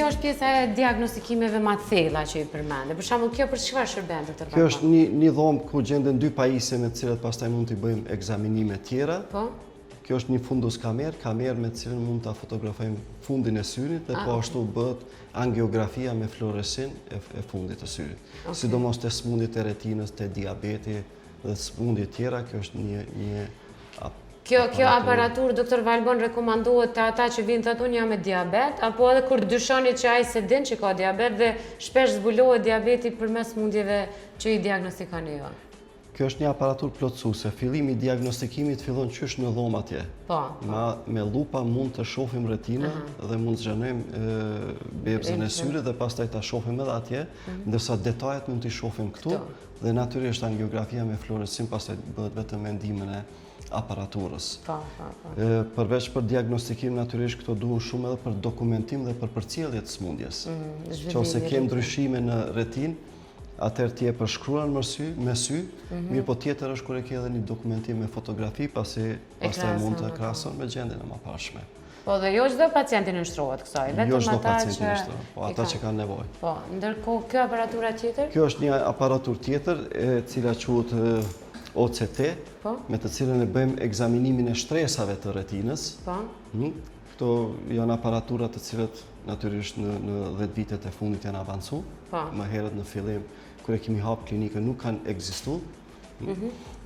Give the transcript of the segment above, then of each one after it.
kjo është pjesa e diagnostikimeve më të thella që i përmende. Për shembull, kjo për çfarë shërben, doktor Valbon? Kjo është një dhomë ku gjenden dy pajisje me të cilat pastaj mund t'i bëjmë ekzaminime tjera. Po. Kjo është një fundus kamerë me të cilën mund ta fotografojmë fundin e syrit dhe po ashtu bëhet angiografia me fluoresin e fundit të syrit. Sidomos te smundjet e retinës, te diabeti dhe smundjet tjera, kjo është një Kjo aparatur, doktor Valbon, rekomandohet të ata që vinë thotë unë jam me diabet, apo edhe kur dyshoni që ai se din që ka diabet dhe shpesh zbulohet diabeti përmes smundjeve që i diagnostikoni ju? Kjo është një aparatur plotësuese. Fillimi i diagnostikimit fillon qysh në dhomë atje. Po. Me lupa mund të shohim retinën dhe mund të zhjanojmë bebzën e syrit dhe pastaj ta shohim edhe atje, ndërsa detajet mund t'i shohim këtu dhe natyrisht angiografia me fluoresin pastaj bëhet vetëm me ndihmën e aparaturës. Përveç për diagnostikim natyrisht këto duhen shumë edhe për dokumentim dhe për përcjellje të smundjes. Nëse kem ndryshime në retinë, atëherë ti e përshkruan me sy, mirë po tjetër është kur e ke edhe një dokumentim me fotografi, pastaj mund të krahason me gjendjen e mëparshme. Po dhe jo çdo pacienti nënshtrohet kësaj, vetëm ata që ata që kanë nevojë. Po, ndërkohë kjo aparatura tjetër? Kjo është një aparatur tjetër e cila quhet OCT, me të cilën e bëjmë ekzaminimin e shtresave të retinës. Po. Këto janë aparatura të cilat natyrisht në 10 vitet e fundit janë avancu. Më herët në fillim, kur e kemi hapë klinikën, nuk kanë ekzistuar.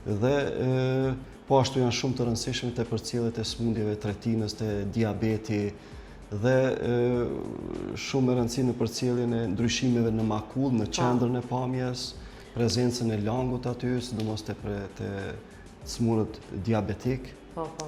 Dhe po ashtu janë shumë të rëndësishme te përcjelljet e smundjeve të retinës, te diabeti dhe shumë e rëndësishme në përcjelljen e ndryshimeve në makull, në qendrën e pamjes, prezencën e langut aty, sidomos te smundët diabetik.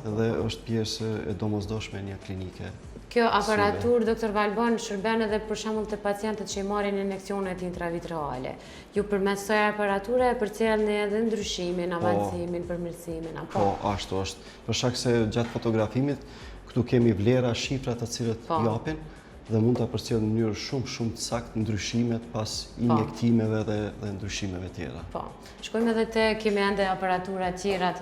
Dhe është pjesë e domosdoshme e një klinike. Kjo aparatur, doktor Valbon, shërben edhe për shembull të pacientët që i marrin injeksionet intravitrale. Ju përmes kësaj aparature e përcjellni edhe ndryshimin, avancimin, përmirësimin, apo? Po, ashtu është. Për shkak se gjatë fotografimit këtu kemi vlera, shifra të cilët japin dhe mund ta përcjellim në mënyrë shumë të saktë ndryshimet pas injektimeve dhe ndryshimeve tjera. Po. Shkojmë edhe te kemi ende aparatura tjera të